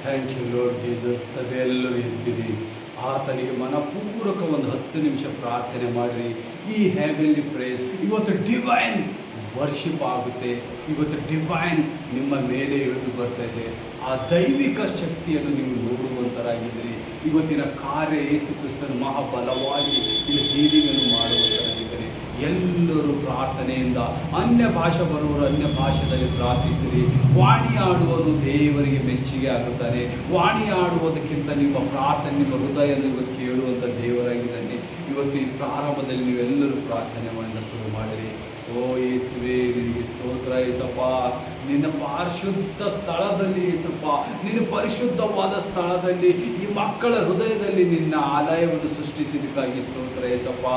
Thank you lord Jesus. ಅದೆಲ್ಲರೂ ಎದ್ದಿರಿ, ಆತನಿಗೆ ಮನಪೂರ್ವಕ ಒಂದು 10 ನಿಮಿಷ ಪ್ರಾರ್ಥನೆ ಮಾಡಿರಿ. ಈ ಹೆವೆನ್ಲಿ ಪ್ರೇಸ್ ಇವತ್ತು ಡಿವೈನ್ ವರ್ಷಿಪ್ ಆಗುತ್ತೆ. ಇವತ್ತು ಡಿವೈನ್ ನಿಮ್ಮ ಮೇಲೆ ಇಳಿದು ಬರ್ತಾ ಇದೆ. ಆ ದೈವಿಕ ಶಕ್ತಿಯನ್ನು ನೀವು ನೋಡುವಂಥರಾಗಿದ್ದೀರಿ. ಇವತ್ತಿನ ಕಾರ್ಯ ಯೇಸು ಕ್ರಿಸ್ತನು ಮಹಾಬಲವಾಗಿ ಇಲ್ಲಿ ಹೀಲಿಂಗನ್ನು ಮಾಡುವಂಥರಾಗಿದ್ದಾರೆ. ಎಲ್ಲರೂ ಪ್ರಾರ್ಥನೆಯಿಂದ ಅನ್ಯ ಭಾಷೆ ಬರುವವರು ಅನ್ಯ ಭಾಷೆಯಲ್ಲಿ ಪ್ರಾರ್ಥಿಸಿರಿ. ವಾಣಿ ಆಡುವುದು ದೇವರಿಗೆ ಮೆಚ್ಚುಗೆ ಆಗುತ್ತಾನೆ. ವಾಣಿ ಆಡುವುದಕ್ಕಿಂತ ನಿಮ್ಮ ಪ್ರಾರ್ಥನೆ, ನಿಮ್ಮ ಹೃದಯ ನೀವು ಕೇಳುವಂಥ ದೇವರಾಗಿದ್ದಾನೆ. ಇವತ್ತು ಈ ಪ್ರಾರಂಭದಲ್ಲಿ ನೀವೆಲ್ಲರೂ ಪ್ರಾರ್ಥನೆ ಮಾಡಲು ಶುರು ಮಾಡಿರಿ. ಓ ಯೇಸುವೇ, ನಿನಗೆ ಸ್ತೋತ್ರ ಯೇಸಪ್ಪ. ನಿನ್ನ ಪರಿಶುದ್ಧ ಸ್ಥಳದಲ್ಲಿ ಯೇಸಪ್ಪ, ನಿನ್ನ ಪರಿಶುದ್ಧವಾದ ಸ್ಥಳದಲ್ಲಿ ಈ ಮಕ್ಕಳ ಹೃದಯದಲ್ಲಿ ನಿನ್ನ ಆಲಯವನ್ನು ಸೃಷ್ಟಿಸಿದಕ್ಕಾಗಿ ಸ್ತೋತ್ರ ಯೇಸಪ್ಪ.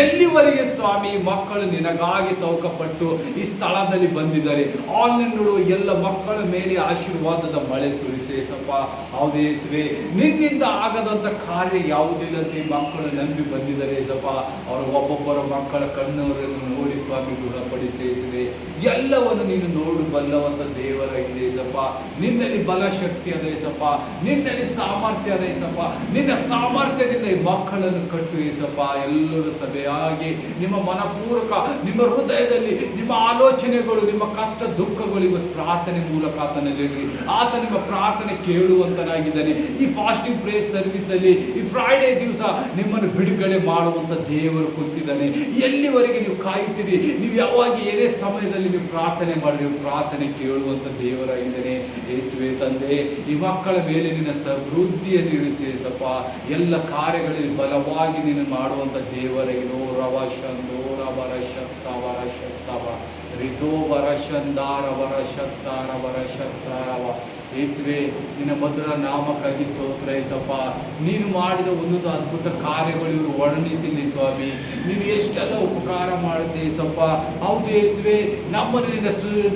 ಎಲ್ಲಿವರೆಗೆ ಸ್ವಾಮಿ ಮಕ್ಕಳು ನಿನಗಾಗಿ ತೌಕಪಟ್ಟು ಈ ಸ್ಥಳದಲ್ಲಿ ಬಂದಿದ್ದಾರೆ, ಆನ್ಲೈನ್ ನೋಡುವ ಎಲ್ಲ ಮಕ್ಕಳ ಮೇಲೆ ಆಶೀರ್ವಾದದ ಮಳೆ ಸುರಿಸಿ ಯೇಸಪ್ಪ. ಹೌದು ಯೇಸುವೇ, ನಿನ್ನಿಂದ ಆಗದಂಥ ಕಾರ್ಯ ಯಾವುದಿಲ್ಲಂತೆ ಮಕ್ಕಳು ನಂಬಿ ಬಂದಿದ್ದಾರೆ ಯೇಸಪ್ಪ. ಅವರು ಒಬ್ಬೊಬ್ಬರ ಮಕ್ಕಳ ಕಣ್ಣವರನ್ನು ನೋಡಿ ಸ್ವಾಮಿ ಗುಣಪಡಿಸಿ ಯೇಸುವೇ. ಎಲ್ಲವನ್ನು ನೀನು ನೋಡು ಬಲ್ಲವಂತ ದೇವರಾಗಿದೆ ಯೇಸಪ್ಪ. ನಿನ್ನಲ್ಲಿ ಬಲ ಶಕ್ತಿ ಅದ ಯೇಸಪ್ಪ, ನಿನ್ನಲ್ಲಿ ಸಾಮರ್ಥ್ಯ ಅದ ಯೇಸಪ್ಪ. ನಿನ್ನ ಸಾಮರ್ಥ್ಯದಿಂದ ಈ ಮಕ್ಕಳನ್ನು ಕಟ್ಟು ಯೇಸಪ್ಪ. ಎಲ್ಲರೂ ಸಭೆಯಾಗಿ ನಿಮ್ಮ ಮನಪೂರ್ವಕ, ನಿಮ್ಮ ಹೃದಯದಲ್ಲಿ ನಿಮ್ಮ ಆಲೋಚನೆಗಳು, ನಿಮ್ಮ ಕಷ್ಟ ದುಃಖಗಳು ಇವತ್ತು ಪ್ರಾರ್ಥನೆ ಮೂಲಕ ಆತನಲ್ಲಿ ಆತ ನಿಮ್ಮ ಪ್ರಾರ್ಥನೆ ಕೇಳುವಂತನಾಗಿದ್ದಾನೆ. ಈ ಫಾಸ್ಟಿಂಗ್ ಪ್ರೇಯರ್ ಸರ್ವಿಸ್ ಅಲ್ಲಿ ಈ ಫ್ರೈಡೇ ದಿವಸ ನಿಮ್ಮನ್ನು ಬಿಡುಗಡೆ ಮಾಡುವಂತ ದೇವರು ಕೊಟ್ಟಿದ್ದಾನೆ. ಎಲ್ಲಿವರೆಗೆ ನೀವು ಕಾಯುತ್ತೀರಿ, ನೀವು ಯಾವಾಗ ಏನೇ ಸಮಯದಲ್ಲಿ ನೀವು ಪ್ರಾರ್ಥನೆ ಮಾಡಿ ಪ್ರಾರ್ಥನೆ ಕೇಳುವಂತ ದೇವರಾಗಿದ್ದಾನೆ. ಯೇಸುವೇ ತಂದೆ, ಈ ಮಕ್ಕಳ ಮೇಲೆ ನಿನ್ನ ಸಮೃದ್ಧಿಯನ್ನು ಇಳಿಸಿ ಯೇಸಪ್ಪ. ಎಲ್ಲ ಕಾರ್ಯಗಳಲ್ಲಿ ಬಲವಾಗಿ ನೀನು ಮಾಡುವಂತ ದೇವರಾಗಿರೋ ರವ ಶಂದೋ ರವರ ಶಕ್ತವರ ಶಕ್ತವ ರಿಸೋ ವರ ಶಂದಾರ ವರ ಶಕ್ತಾರ ವರ ಶಕ್ತಾರವ. ಯೇಸುವೇ, ನಿನ್ನ ಮಧುರ ನಾಮಕ್ಕಾಗಿ ಸ್ತೋತ್ರ ಯೇಸಪ್ಪ. ನೀನು ಮಾಡಿದ ಒಂದೊಂದು ಅದ್ಭುತ ಕಾರ್ಯಗಳು ಇವರು ವರ್ಣಿಸಿಲಿ ಸ್ವಾಮಿ. ನೀನು ಎಷ್ಟೆಲ್ಲ ಉಪಕಾರ ಮಾಡುತ್ತೆ ಯೇಸಪ್ಪ. ಹೌದು ಯೇಸುವೇ, ನಮ್ಮನ್ನು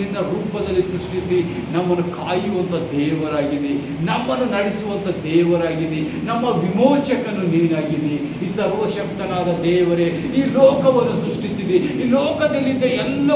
ನಿನ್ನ ರೂಪದಲ್ಲಿ ಸೃಷ್ಟಿಸಿ ನಮ್ಮನ್ನು ಕಾಯುವಂಥ ದೇವರಾಗಿದೆ, ನಮ್ಮನ್ನು ನಡೆಸುವಂಥ ದೇವರಾಗಿದೆ, ನಮ್ಮ ವಿಮೋಚಕನು ನೀನಾಗಿದೆ. ಈ ಸರ್ವಶಕ್ತನಾದ ದೇವರೇ, ಈ ಲೋಕವನ್ನು ಸೃಷ್ಟಿಸಿದೆ. ಈ ಲೋಕದಲ್ಲಿದ್ದ ಎಲ್ಲ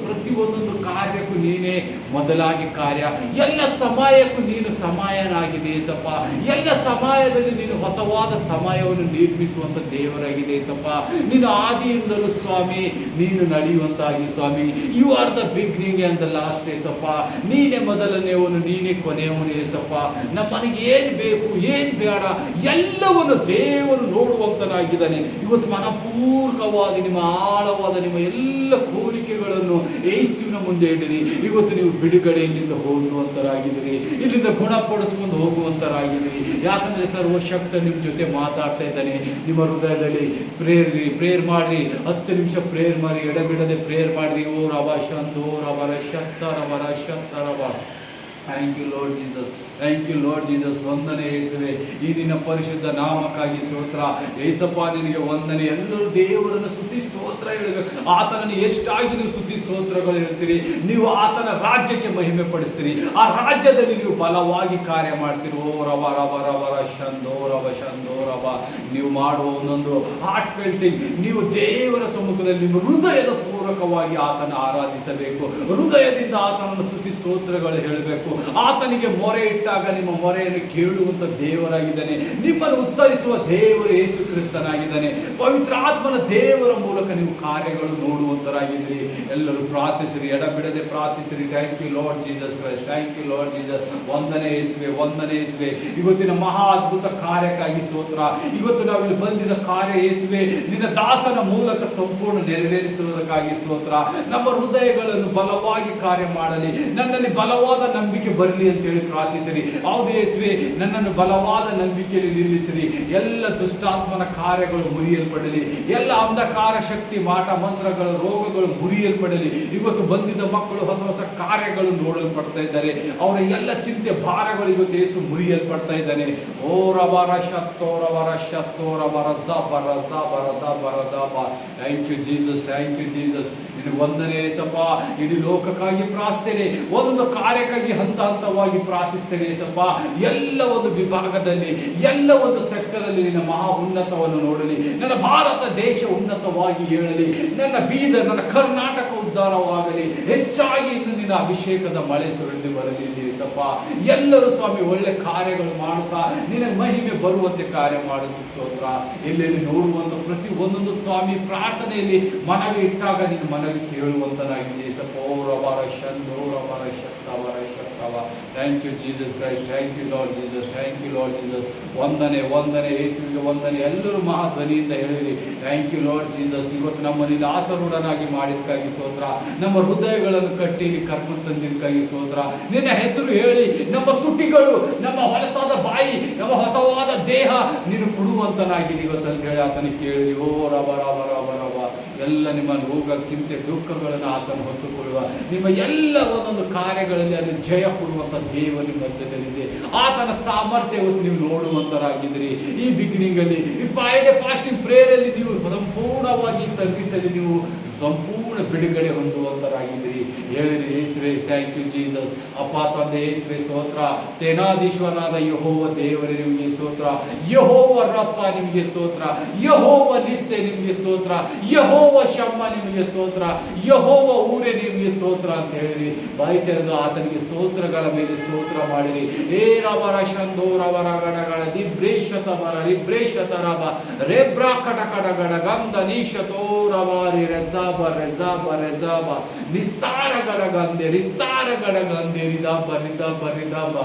ಪ್ರತಿಯೊಂದೊಂದು ಕಾರ್ಯಕ್ಕೂ ನೀನೇ ಮೊದಲಾಗಿ ಕಾರ್ಯ, ಎಲ್ಲ ಸಮಯಕ್ಕೂ ನೀನು ಸಮಯನಾಗಿದೆ ಯೇಸಪ್ಪ. ಎಲ್ಲ ಸಮಯದಲ್ಲಿ ನೀನು ಹೊಸವಾದ ಸಮಯವನ್ನು ನಿರ್ಮಿಸುವಂತ ದೇವರಾಗಿದೆ ಯೇಸಪ್ಪ. ನೀನು ಆದಿಯಿಂದಲೂ ಸ್ವಾಮಿ ನೀನು ನಡೆಯುವಂತಾಗಿ ಸ್ವಾಮಿ. You are the beginning and the last ಯೇಸಪ್ಪ. ನೀನೇ ಮೊದಲನೆಯವನು, ನೀನೇ ಕೊನೆಯವನು ಯೇಸಪ್ಪ. ನಮ್ಮನಿಗೆ ಏನು ಬೇಕು ಏನು ಬೇಡ ಎಲ್ಲವನ್ನು ದೇವರು ನೋಡುವಂತನಾಗಿದ್ದಾನೆ. ಇವತ್ತು ಮನಪೂರ್ವಕವಾಗಿ ನಿಮ್ಮ ಆಳವಾದ ನಿಮ್ಮ ಎಲ್ಲ ಕೋರಿಕೆಗಳನ್ನು ಯೇಸುವಿನ ಮುಂದೆ ಇಡಿರಿ. ಇವತ್ತು ನೀವು ಬಿಡುಗಡೆಯಿಂದ ಹೋಗುವಂತರಾಗಿದ್ದೀರಿ, ಇಲ್ಲಿಂದ ಗುಣಪಡಿಸ್ಕೊಂಡು ಹೋಗುವಂತರಾಗಿದ್ದೀರಿ. ಯಾಕಂದ್ರೆ ಸರ್ವಶಕ್ತ ನಿಮ್ಮ ಜೊತೆ ಮಾತಾಡ್ತಾ ಇದ್ದಾನೆ. ನಿಮ್ಮ ಹೃದಯದಲ್ಲಿ ಪ್ರೇಯರ್ ಮಾಡ್ರಿ. 10 ನಿಮಿಷ ಪ್ರೇಯರ್ ಮಾಡಿ, ಎಡಬಿಡದೆ ಪ್ರೇಯರ್ ಮಾಡ್ರಿ. ಓ ರವ ಶಂದೋ ರವರ ಶಕ್ತ ರವರ ಶಕ್ತ ರವ. Thank you lord Jesus, thank you lord Jesus. ವಂದನೆ ಯೇಸುವೆ, ಈ ನಿನ್ನ ಪರಿಶುದ್ಧ ನಾಮಕ್ಕಾಗಿ ಸ್ತೋತ್ರ ಯೇಸಪ್ಪ. ನಿನಗೆ ವಂದನೆ. ಎಲ್ಲರೂ ದೇವರನ್ನು ಸ್ತುತಿ ಸ್ತೋತ್ರ ಹೇಳಬೇಕು. ಆತನನ್ನು ಎಷ್ಟಾಗಿ ನೀವು ಸ್ತುತಿ ಸ್ತೋತ್ರಗಳು ಹೇಳ್ತೀರಿ, ನೀವು ಆತನ ರಾಜ್ಯಕ್ಕೆ ಮಹಿಮೆ ಪಡಿಸ್ತೀರಿ. ಆ ರಾಜ್ಯದಲ್ಲಿ ನೀವು ಬಲವಾಗಿ ಕಾರ್ಯ ಮಾಡ್ತೀರಿ. ಓ ರವ ರವ ರವರ ಶಂದೋ ರವ ಶಂದೋ ರವ. ನೀವು ಮಾಡುವ ಒಂದೊಂದು ಹಾರ್ಟ್ ಫೆಲ್ಟಿಂಗ್, ನೀವು ದೇವರ ಸಮ್ಮುಖದಲ್ಲಿ ನಿಮ್ಮ ಹೃದಯದ ಪೂರ್ವಕವಾಗಿ ಆತನ ಆರಾಧಿಸಬೇಕು. ಹೃದಯದಿಂದ ಆತನನ್ನು ಸ್ತುತಿ ಸ್ತೋತ್ರಗಳು ಹೇಳಬೇಕು. ಆತನಿಗೆ ಮೊರೆ ಇಟ್ಟಾಗ ನಿಮ್ಮ ಮೊರೆಯನ್ನು ಕೇಳುವಂತ ದೇವರಾಗಿದ್ದಾನೆ. ನಿಮ್ಮನ್ನು ಉತ್ತರಿಸುವ ದೇವರು ಯೇಸು ಕ್ರಿಸ್ತನಾಗಿದ್ದಾನೆ. ಪವಿತ್ರ ಆತ್ಮನ ದೇವರ ಮೂಲಕ ನೀವು ಕಾರ್ಯಗಳು ನೋಡುವಂತರಾಗಿದ್ದೀರಿ. ಎಲ್ಲರೂ ಪ್ರಾರ್ಥಿಸಿರಿ, ಎಡಬಿಡದೆ ಪ್ರಾರ್ಥಿಸಿರಿ. Thank you lord Jesus Christ, thank you lord Jesus. ವಂದನೆ ಯೇಸುವೆ, ವಂದನೆ ಯೇಸುವೆ. ಇವತ್ತಿನ ಮಹಾ ಅದ್ಭುತ ಕಾರ್ಯಕ್ಕಾಗಿ ಸ್ತೋತ್ರ. ಇವತ್ತು ನಾವಿಲ್ಲಿ ಬಂದಿದ್ದ ಕಾರ್ಯ ಯೇಸುವೆ ನಿನ್ನ ದಾಸನ ಮೂಲಕ ಸಂಪೂರ್ಣ ನೆರವೇರಿಸುವುದಕ್ಕಾಗಿ ಸ್ತೋತ್ರ. ನಮ್ಮ ಹೃದಯಗಳನ್ನು ಬಲವಾಗಿ ಕಾರ್ಯ ಮಾಡಲಿ, ನನ್ನಲ್ಲಿ ಬಲವಾದ ನಂಬಿಕೆ ಬರಲಿ ಅಂತ ಹೇಳಿ ಪ್ರಾರ್ಥಿಸಿರಿ. ಹೌದು ಯೇಸುವೆ, ನನ್ನನ್ನು ಬಲವಾದ ನಂಬಿಕೆಯಲ್ಲಿ ನಿಲ್ಲಿಸಿರಿ. ಎಲ್ಲ ದುಷ್ಟಾತ್ಮನ ಕಾರ್ಯಗಳು ಮುರಿಯಲ್ಪಡಲಿ, ಎಲ್ಲ ಅಂಧಕಾರ ಶಕ್ತಿ ಮಾಟ ಮಂತ್ರಗಳು ರೋಗಗಳು ಮುರಿಯಲ್ಪಡಲಿ. ಇವತ್ತು ಬಂದಿದ್ದ ಮಕ್ಕಳು ಹೊಸ ಹೊಸ ಕಾರ್ಯಗಳು ನೋಡಲ್ಪಡ್ತಾ ಇದ್ದಾರೆ. ಅವರ ಎಲ್ಲ ಚಿಂತೆ ಭಾರಗಳು ಇವತ್ತು ಯೇಸು ಮುರಿಯಲ್ಪಡ್ತಾ ಇದ್ದಾನೆ. ಓ ರವರ ಶತ್ತೋರವರ ಶತ್ತೋರವರ ಬರ ಬರದ ಬರದ. Thank you Jesus, thank you Jesus. ನಿನಗೆ ವಂದನೆ ಯೇಸಪ್ಪ. ಇಡೀ ಲೋಕಕ್ಕಾಗಿ ಪ್ರಾರ್ಥನೆ, ಒಂದೊಂದು ಕಾರ್ಯಕ್ಕಾಗಿ ಹಂತ ಹಂತವಾಗಿ ಪ್ರಾರ್ಥಿಸ್ತೇನೆ ಯೇಸಪ್ಪ. ಎಲ್ಲ ಒಂದು ವಿಭಾಗದಲ್ಲಿ, ಎಲ್ಲ ಒಂದು ಸೆಕ್ಟರಲ್ಲಿ ನಿನ್ನ ಮಹಾ ಉನ್ನತವನ್ನು ನೋಡಲಿ. ನನ್ನ ಭಾರತ ದೇಶ ಉನ್ನತವಾಗಿ ಹೇಳಲಿ. ನನ್ನ ಬೀದರ್, ನನ್ನ ಕರ್ನಾಟಕ ಉದ್ಧಾರವಾಗಲಿ, ಹೆಚ್ಚಾಗಿ ಇನ್ನು ನಿನ್ನ ಅಭಿಷೇಕದ ಮಳೆ ಸುರಿದು ಬರಲಿ ಏಸಪ್ಪ. ಎಲ್ಲರೂ ಸ್ವಾಮಿ ಒಳ್ಳೆ ಕಾರ್ಯಗಳು ಮಾಡುತ್ತಾ ನಿನ್ನ ಮಹಿಮೆ ಬರುವಂತೆ ಕಾರ್ಯ ಮಾಡುತ್ತೆ ಸ್ತೋತ್ರ. ಎಲ್ಲೆಲ್ಲಿ ನೋಡುವಂತ ಪ್ರತಿ ಒಂದೊಂದು ಸ್ವಾಮಿ ಪ್ರಾರ್ಥನೆಯಲ್ಲಿ ಮನವಿ ಇಟ್ಟಾಗ ನಿನ್ನ ಮನವಿ ಕೇಳುವಂತನಾಗಿದೆ ಏಸಪ್ಪ. Thank you Jesus Christ, thank you lord Jesus, thank you lord Jesus. ವಂದನೆ ವಂದನೆ ಯೇಸುವಿಗೆ ವಂದನೆ. ಎಲ್ಲರೂ ಮಹಾಧ್ವನಿಯಿಂದ ಹೇಳಿರಿ ಥ್ಯಾಂಕ್ ಯು ಲಾರ್ಡ್ ಜೀಸಸ್. ಇವತ್ತು ನಮ್ಮಲ್ಲಿ ಆಸರೂಢನಾಗಿ ಮಾಡಿದಕ್ಕಾಗಿ ಸ್ತೋತ್ರ. ನಮ್ಮ ಹೃದಯಗಳನ್ನು ಕಟ್ಟಿ ಕರ್ಕೊಂಡು ತಂದಿದ್ದಕ್ಕಾಗಿ ಸ್ತೋತ್ರ. ನಿನ್ನ ಹೆಸರು ಹೇಳಿ ನಮ್ಮ ತುಟಿಗಳು, ನಮ್ಮ ಹೊಲಸಾದ ಬಾಯಿ, ನಮ್ಮ ಹೊಸವಾದ ದೇಹ ನೀನು ಕೊಡುವಂತನಾಗಿದೆ ಇವತ್ತಂತ ಹೇಳಿ ಆತನಿಗೆ ಕೇಳಿ. ಓ ರಬ ರಬ ರಬ ರಬ ಎಲ್ಲ ನಿಮ್ಮ ರೋಗ ಚಿಂತೆ ದುಃಖಗಳನ್ನು ಆತನು ಹೊತ್ತುಕೊಳ್ಳುವ, ನಿಮ್ಮ ಎಲ್ಲ ಒಂದೊಂದು ಕಾರ್ಯಗಳಲ್ಲಿ ಅದು ಜಯ ಕೊಡುವಂತ ದೇವ ನಿಮ್ಮ ಮಧ್ಯದಲ್ಲಿದೆ. ಆತನ ಸಾಮರ್ಥ್ಯ ಇವತ್ತು ನೀವು ನೋಡುವಂತರಾಗಿದ್ದೀರಿ. ಈ ಬಿಗಿನಿಂಗ್ ಅಲ್ಲಿ ಈ 5 ಡೇ ಫಾಸ್ಟಿಂಗ್ ಪ್ರೇಯರ್ ಅಲ್ಲಿ ನೀವು ಸಂಪೂರ್ಣವಾಗಿ ಸರ್ವಿಸಲ್ಲಿ ನೀವು ಸಂಪೂರ್ಣ ಬಿಡುಗಡೆ ಹೊಂದುವಂತರಾಗಿದ್ದೀರಿ. ಹೇಳಿರಿ ಯೇಸುವೆ ಥ್ಯಾಂಕ್ ಯು ಜೀಸಸ್. ಅಪ್ಪ ತಂದೆ ಯೇಸುವೆ ಸ್ತೋತ್ರ. ಸೇನಾಧೀಶ್ವರನಾದ ಯೆಹೋವ ದೇವರೇ ನಿಮಗೆ ಸ್ತೋತ್ರ. ಯೆಹೋವ ರಫ ನಿಮಗೆ ಸ್ತೋತ್ರ. ಯೆಹೋವ ನಿಸ್ಸೆ ನಿಮಗೆ ಸ್ತೋತ್ರ. ಯೆಹೋವ ಶಮ್ಮ ನಿಮಗೆ ಸ್ತೋತ್ರ. ಯೆಹೋವ ಊರೇ ನಿಮಗೆ ಸ್ತೋತ್ರ ಅಂತ ಹೇಳಿರಿ. ಬಾಯಿ ತೆರೆದು ಆತನಿಗೆ ಸ್ತೋತ್ರಗಳ ಮೇಲೆ ಸ್ತೋತ್ರ ಮಾಡಿರಿ. ಏ ರವರ ಶಂದೋರವರ ಗಡಗಳ ದಿಬ್ರೇಶತವರ ರಿಬ್ರೇಶತರವ ರೇಬ್ರಾ ಕಟ ಕಡಗಡ ಗಂಧ ನೀಶತೋರವಾರಿ ರೆಸಾಬ ರೆಸಾಬ ರೆಸಾಬ ನಿಸ್ತಾರ ಗಡಗಂದೆ ರಿಸ್ತಾರ ಗಡಗಂದೆ ರಿದಾಬ ರಿದಾಬ ರಿದಾಬ.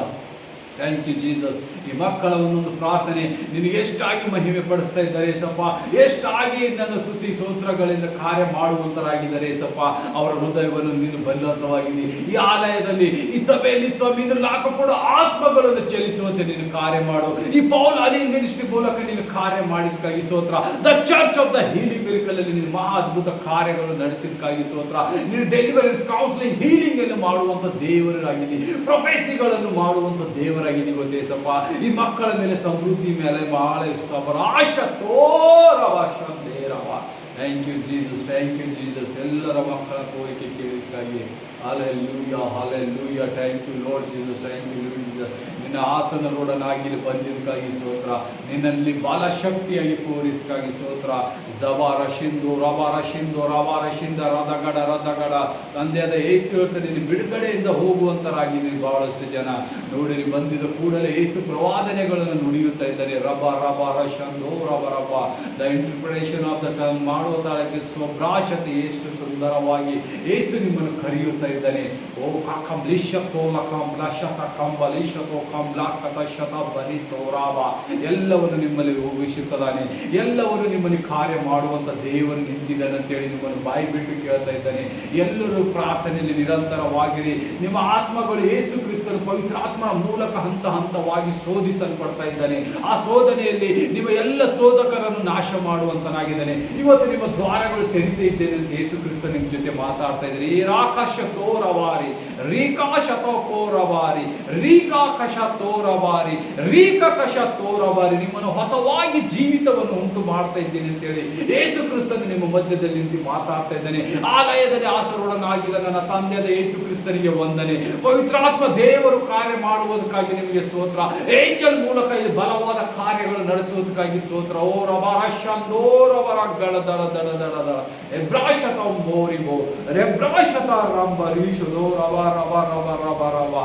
Thank you Jesus. ಈ ಮಕ್ಕಳ ಒಂದೊಂದು ಪ್ರಾರ್ಥನೆ ನಿನಗೆ ಎಷ್ಟಾಗಿ ಮಹಿಮೆ ಪಡಿಸ್ತಾ ಇದ್ದಾರೆ ಏಸಪ್ಪ, ಎಷ್ಟಾಗಿ ನನ್ನ ಸ್ತುತಿ ಸ್ತೋತ್ರಗಳಿಂದ ಕಾರ್ಯ ಮಾಡುವಂತರಾಗಿದ್ದಾರೆ ಏಸಪ್ಪ. ಅವರ ಹೃದಯವನ್ನು ನೀನು ಬಲ್ಲವಂತವಾಗಿದೆ. ಈ ಆಲಯದಲ್ಲಿ ಈ ಸಭೆಯಲ್ಲಿ ಸ್ವಾಮಿ ನೀನು ಹಾಕಿಕೊಡು ಆತ್ಮಗಳನ್ನು ಚಲಿಸುವಂತೆ ನೀನು ಕಾರ್ಯ ಮಾಡು. ಈ ಪೌಲ್ ಅಲಿ ಮಿನಿಸ್ಟ್ರಿ ಮೂಲಕ ನೀನು ಕಾರ್ಯ ಮಾಡಿದಕ್ಕಾಗಿ ಸ್ತೋತ್ರ. The church of the healing miracle ಅಲ್ಲಿ ನೀನು ಮಹಾ ಅದ್ಭುತ ಕಾರ್ಯಗಳನ್ನು ನಡೆಸಿದಕ್ಕಾಗಿ ಸ್ತೋತ್ರ. ನೀನು ಡೆಲಿವರೆನ್ಸ್ ಕೌನ್ಸಿಲಿಂಗ್ ಹೀಲಿಂಗ್ ಅನ್ನು ಮಾಡುವಂತ ದೇವರಾಗಿದೆ, ಪ್ರೊಫೆಸಿಗಳನ್ನು ಮಾಡುವಂತ ದೇವರಾಗಿದೆ ಗೊತ್ತೇಸಪ್ಪ. ಈ ಮಕ್ಕಳ ಮೇಲೆ ಸಮೃದ್ಧಿ ಮೇಲೆ ಬಹಳ ಸಬರಾಶ ತೋರವ ಶಂದೇರವ. Thank you Jesus, thank you Jesus. ಎಲ್ಲರ ಮಕ್ಕಳ ಕೋರಿಕೆ ಕೇಳಿದಕ್ಕಾಗಿ ಹಲ್ಲೆಲೂಯಾ ಹಲ್ಲೆಲೂಯಾ. Thank you lord Jesus, thank you Jesus. ನಿನ್ನ ಆಸನರೊಡನಾಗಿ ಬಂದಿದ್ದಕ್ಕಾಗಿ ಸ್ತೋತ್ರ. ನಿನ್ನಲ್ಲಿ ಬಾಲಶಕ್ತಿಯಾಗಿ ತೋರಿಸಕ್ಕಾಗಿ ಸ್ತೋತ್ರ. ಜಬಾರ ಶಿಂದು ರಬಾರ ಶಿಂದು ರಬಾರ ಶಿಂದ ರದಗಡ ರದಗಡ ತಂದೆಯಾದ ಯೇಸು ಹೇಳ್ತಾರೆ ನೀನು ಬಿಡುಗಡೆಯಿಂದ ಹೋಗುವಂತರಾಗಿದ್ದೀರಿ. ಬಹಳಷ್ಟು ಜನ ನೋಡಿರಿ ಬಂದಿದ ಕೂಡಲೇ ಯೇಸು ಪ್ರವಾದನೆಗಳನ್ನು ನುಡಿಯುತ್ತಾ ಇದ್ದಾರೆ. ರಬ ರಬ ರಶಂದೋ ರಬ ರಬ. The interpretation of the tongue ಮಾಡುವ ತಾಳಕ್ಕೆ ಸ್ವಭ್ರಾಷತೆ ಎಷ್ಟು ಸುಂದರವಾಗಿ ಯೇಸು ನಿಮ್ಮನ್ನು ಕರೆಯುತ್ತಾ ಇದ್ದಾನೆ. ಓ ಕಕಂ ಲಿಶತೋ ಲಕಂ ಲಶತ ಕಂಬಲಿಶತೋ ಕಂ ಲಾಕತ ಶತ ಬರಿತೋ ರಾವ. ಎಲ್ಲವನ್ನು ನಿಮ್ಮಲ್ಲಿ ಹೋಗಿಸುತ್ತಾನೆ. ಎಲ್ಲವನ್ನು ನಿಮ್ಮಲ್ಲಿ ಕಾರ್ಯ ಮಾಡುವಂತ ದೇವರು ನಿಂತಿದ್ದಾನೆ ಅಂತೇಳಿ ನಿಮ್ಮನ್ನು ಬಾಯಿ ಬಿಟ್ಟು ಕೇಳ್ತಾ ಇದ್ದಾನೆ. ಎಲ್ಲರೂ ಪ್ರಾರ್ಥನೆಯಲ್ಲಿ ನಿರಂತರವಾಗಿರಿ. ನಿಮ್ಮ ಆತ್ಮಗಳು ಯೇಸು ಕ್ರಿಸ್ತನ ಪವಿತ್ರ ಆತ್ಮನ ಮೂಲಕ ಹಂತ ಹಂತವಾಗಿ ಶೋಧಿಸಲ್ಪಡ್ತಾ ಇದ್ದಾನೆ. ಆ ಶೋಧನೆಯಲ್ಲಿ ನಿಮ್ಮ ಎಲ್ಲ ಶೋಧಕರನ್ನು ನಾಶ ಮಾಡುವಂತನಾಗಿದ್ದಾನೆ. ಇವತ್ತು ನಿಮ್ಮ ದ್ವಾರಗಳು ತೆರೀತಾ ಇದ್ದೇನೆ ಅಂತ ಯೇಸು ಕ್ರಿಸ್ತ ನಿಮ್ಮ ಜೊತೆ ಮಾತಾಡ್ತಾ ಇದ್ದಾರೆ. ಈ ರಾಕಾಶ ತೋರವಾರಿ ರೀಕಾಶತ ಕೋರವಾರಿ ರೀಕಾಕಶ ತೋರವಾರಿ ರೀಕಕಶ ತೋರವಾರಿ. ನಿಮ್ಮನ್ನು ಹೊಸವಾಗಿ ಜೀವಿತವನ್ನು ಉಂಟು ಮಾಡ್ತಾ ಇದ್ದೇನೆ ಅಂತೇಳಿ ಯೇಸು ಕ್ರಿಸ್ತನು ನಿಮ್ಮ ಮಧ್ಯದಲ್ಲಿ ನಿಂತು ಮಾತಾಡ್ತಾ ಇದ್ದಾನೆ. ಆಲಯದಲ್ಲಿ ಆಸರೊಡನಾಗಿದ್ದ ನನ್ನ ತಂದೆಯಾದ ಯೇಸು ಕ್ರಿಸ್ತನಿಗೆ ವಂದನೆ. ಪವಿತ್ರಾತ್ಮ ದೇವರು ಕಾರ್ಯ ಮಾಡುವುದಕ್ಕಾಗಿ ನಿಮಗೆ ಸ್ತೋತ್ರ. ಏಂಜಲ್ ಮೂಲಕ ಇಲ್ಲಿ ಬಲವಾದ ಕಾರ್ಯಗಳು ನಡೆಸುವುದಕ್ಕಾಗಿ ಸ್ತೋತ್ರ. ಓ ರಬರ ಶಂದೋರವರ ಗಡ ದಡ ದಡ ದಡ ದಡ ಎಬ್ರಾಶತ ಬೋರಿಬೋ ರೆಬ್ರಾಶತ ರಂಬ ರೀಶುದೋ ರವ ರವ ರವ ರವ ರವ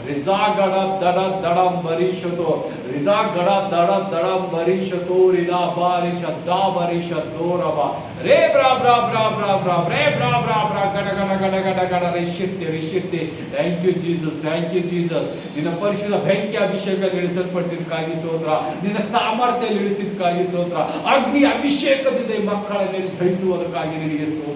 ರಿಜಾಗಡ ದಡ ದಡಂ ಬರೀಶತೋ ರಿದಾಗಡ ದಡ ದಡಂ ಬರೀಶತೋ ರಿದಾ ಬಾರಿಶ ದಾ ಬರಿಶ ದೋರವ ರೇ ಬ್ರಾ ಬ್ರಾ ಬ್ರಾ ಬ್ರಾ ಬ್ರಾ ರೇ ಬ್ರಾ ಬ್ರಾ ಬ್ರಾ ಗಡ ಗಡ ಗಡ ಗಡ ಗಡ ರಿಶಿತ್ತಿ ರಿಶಿತ್ತಿ. Thank you Jesus, thank you Jesus. ನಿನ್ನ ಪರಿಶುದ್ಧ ಬೆಂಕಿ ಅಭಿಷೇಕ ಇಳಿಸಲ್ಪಟ್ಟಿದ್ದಕ್ಕಾಗಿ ಸ್ತೋತ್ರ. ನಿನ್ನ ಸಾಮರ್ಥ್ಯ ಇಳಿಸಿದ್ದಕ್ಕಾಗಿ ಸ್ತೋತ್ರ. ಅಗ್ನಿ ಅಭಿಷೇಕದಿಂದ ಈ ಮಕ್ಕಳ ಮೇಲೆ ಧರಿಸುವುದಕ್ಕಾಗಿ ನಿನಗೆ ಸ್ತೋತ್ರ.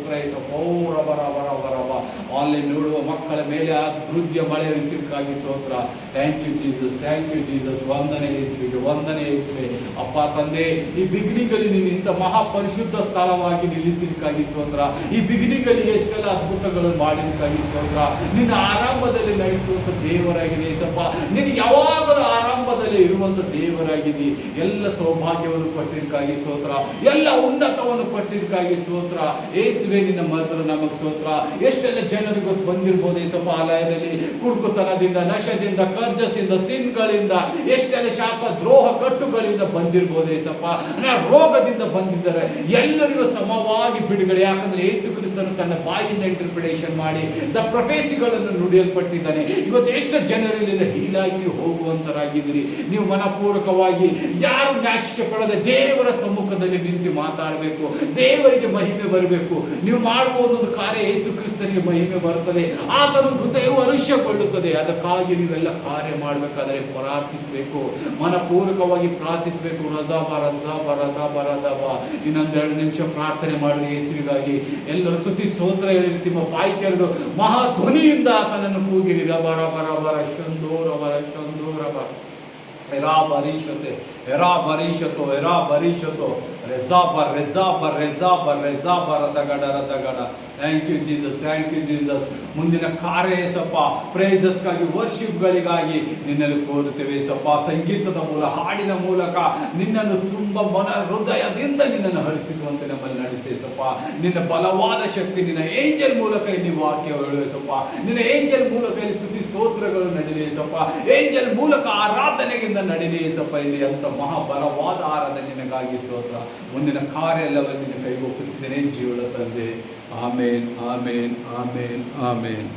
ರವ ಆನ್ಲೈನ್ ನೋಡುವ ಮಕ್ಕಳ ಮೇಲೆ ಅಭಿವೃದ್ಧಿಯ ಮಳೆ ಇಳಿಸಿದ್ದಕ್ಕಾಗಿ ಸ್ತೋತ್ರ. Thank you Jesus, thank you Jesus. ವಂದನೆ ಯೇಸುವಿಗೆ, ವಂದನೆ ಯೇಸುವೆ. ಅಪ್ಪ ತಂದೆ, ಈ ಬಿಗಿನಿಂಗ್ ಅಲ್ಲಿ ನೀನು ಇಂಥ ಮಹಾಪರಿಶುದ್ಧ ಸ್ಥಳವಾಗಿ ನಿಲ್ಲಿಸಿದ್ದಕ್ಕಾಗಿ ಸ್ತೋತ್ರ. ಈ ಬಿಗಿನಿಂಗ್ ಅಲ್ಲಿ ಎಷ್ಟೆಲ್ಲ ಅದ್ಭುತಗಳನ್ನು ಮಾಡಿದ್ದಕ್ಕಾಗಿ ಸ್ತೋತ್ರ. ನಿನ್ನ ಆರಂಭದಲ್ಲಿ ನಡೆಸುವಂತ ದೇವರಾಗಿದೆ ಯೇಸಪ್ಪ. ನೀನು ಯಾವಾಗಲೂ ಆರಂಭದಲ್ಲಿ ಇರುವಂಥ ದೇವರಾಗಿದ್ದೀ. ಎಲ್ಲ ಸೌಭಾಗ್ಯವನ್ನು ಕೊಟ್ಟಿದ್ದಕ್ಕಾಗಿ ಸ್ತೋತ್ರ, ಎಲ್ಲ ಉನ್ನತವನ್ನು ಕೊಟ್ಟಿದ್ದಕ್ಕಾಗಿ ಸ್ತೋತ್ರ. ಯೇಸುವೆ ನಿನ್ನ ಮಾತ್ರ ನಮಗೆ ಸ್ತೋತ್ರ. ಎಷ್ಟೆಲ್ಲ ಜನರಿಗೆ ಬಂದಿರ್ಬೋದು ಏಸಪ್ಪ, ಆಲಯದಲ್ಲಿ ಕುಡುಕುತನದಿಂದ, ನಶದಿಂದ, ಕರ್ಜಸಿಂದ, ಸಿನ್ಗಳಿಂದ, ಎಷ್ಟೆಲ್ಲ ಶಾಪ ದ್ರೋಹ ಕಟ್ಟುಗಳಿಂದ ಬಂದಿರ್ಬೋದು ಏಸಪ್ಪ, ರೋಗದಿಂದ ಬಂದಿದ್ದಾರೆ. ಎಲ್ಲರಿಗೂ ಸಮವಾಗಿ ಬಿಡುಗಡೆ. ಯಾಕಂದ್ರೆ ಯೇಸು ಕ್ರಿಸ್ತನು ತನ್ನ ಬಾಯಿಂದ ಇಂಟರ್ಪ್ರಿಟೇಷನ್ ಮಾಡಿ ದ ಪ್ರೊಫೆಸಿಗಳನ್ನು ನುಡಿಯಲ್ಪಟ್ಟಿದ್ದಾನೆ. ಇವತ್ತು ಎಷ್ಟು ಜನರಲ್ಲಿ ಹೀಲಾಗಿ ಹೋಗುವಂತರಾಗಿದ್ದೀರಿ. ನೀವು ಮನಪೂರ್ವಕವಾಗಿ ಯಾರು ನಾಚಿಕೆ ಪಡದೆ ದೇವರ ಸಮ್ಮುಖದಲ್ಲಿ ನಿಂತು ಮಾತಾಡಬೇಕು. ದೇವರಿಗೆ ಮಹಿಮೆ ಬರಬೇಕು. ನೀವು ಮಾಡುವ ಒಂದೊಂದು ಕಾರ್ಯ ಯೇಸು ಕ್ರಿಸ್ತನಿಗೆ ಮಹಿಮೆ ಬರುತ್ತದೆ. ಆತನ ಹೃದಯವು ಹರುಷಗೊಳ್ಳುತ್ತದೆ. ಅದಕ್ಕಾಗಿ ನೀವೆಲ್ಲ ಕಾರ್ಯ ಮಾಡಬೇಕಾದರೆ ಪ್ರಾರ್ಥಿಸಬೇಕು, ಮನಪೂರ್ವಕವಾಗಿ ಪ್ರಾರ್ಥಿಸಬೇಕು. ರಜಾಬ ರಜಾಬ ರಜಾಬ ರಜಾಬ. ಇನ್ನೊಂದೆರಡು ನಿಮಿಷ ಪ್ರಾರ್ಥನೆ ಮಾಡಿರಿ ಯೇಸುವಿಗಾಗಿ. ಎಲ್ಲರೂ ಸ್ತುತಿ ಸ್ತೋತ್ರ ಹೇಳಿರಿ. ನಿಮ್ಮ ಬಾಯಿ ತೆರೆದು ಮಹಾ ಧ್ವನಿಯಿಂದ ಆತನನ್ನು ಕೂಗಿರಿ. ರಬ ರಬ ರಬ ರಶಂದೋ ರಬ ಶಂದೋ ರಬ ಎರಾ ಬರೀಶತೆ ಎರಾ ಬರೀಶತೋ ಎರಾ ಬರೀಶತೋ ರೆಜಾಬರ್ ರೆಜಾಬರ್ ರೆಜಾಬರ್ ರೆಜಾಬರ್ ರದಗಡ ರದಗಡ. Thank you Jesus, thank you Jesus. ಮುಂದಿನ ಕಾರ್ಯ ಏಸಪ್ಪ, ಪ್ರೈಸಸ್ಗಾಗಿ, ವರ್ಷಿಪ್ಗಳಿಗಾಗಿ ನಿನ್ನಲ್ಲಿ ಕೋರುತ್ತೇವೆ ಏಸಪ್ಪ. ಸಂಗೀತದ ಮೂಲಕ, ಹಾಡಿನ ಮೂಲಕ ನಿನ್ನನ್ನು ತುಂಬ ಹೃದಯದಿಂದ ನಿನ್ನನ್ನು ಹರಿಸುವಂತೆ ನಮ್ಮಲ್ಲಿ ನಡೆಸೇಸಪ್ಪ. ನಿನ್ನ ಬಲವಾದ ಶಕ್ತಿ ನಿನ್ನ ಏಂಜಲ್ ಮೂಲಕ ಇಲ್ಲಿ ವಾಕ್ಯ ಹೇಳುವಸಪ್ಪ. ನಿನ್ನ ಏಂಜಲ್ ಮೂಲಕ ಇಲ್ಲಿ ಸ್ತುತಿ ಸ್ತೋತ್ರಗಳು ನಡೀಲೇಸಪ್ಪ. ಏಂಜಲ್ ಮೂಲಕ ಆರಾಧನೆಗಿಂತ ನಡೀಲೇಸಪ್ಪ. ಇಲ್ಲಿ ಅಂತ ಮಹಾಬಲವಾದ ಆರಾಧನೆ ನಿನಗಾಗಿ ಸ್ತೋತ್ರ. ಮುಂದಿನ ಕಾರ್ಯ ಎಲ್ಲವನ್ನು ನಿನ್ನ ಕೈಗೆ ಒಪ್ಪಿಸಿದ್ದೇನೆ ಜೀವನ ತಂದೆ. ಆಮೇನ್, ಆಮೇನ್, ಆಮೇನ್, ಆಮೇನ್.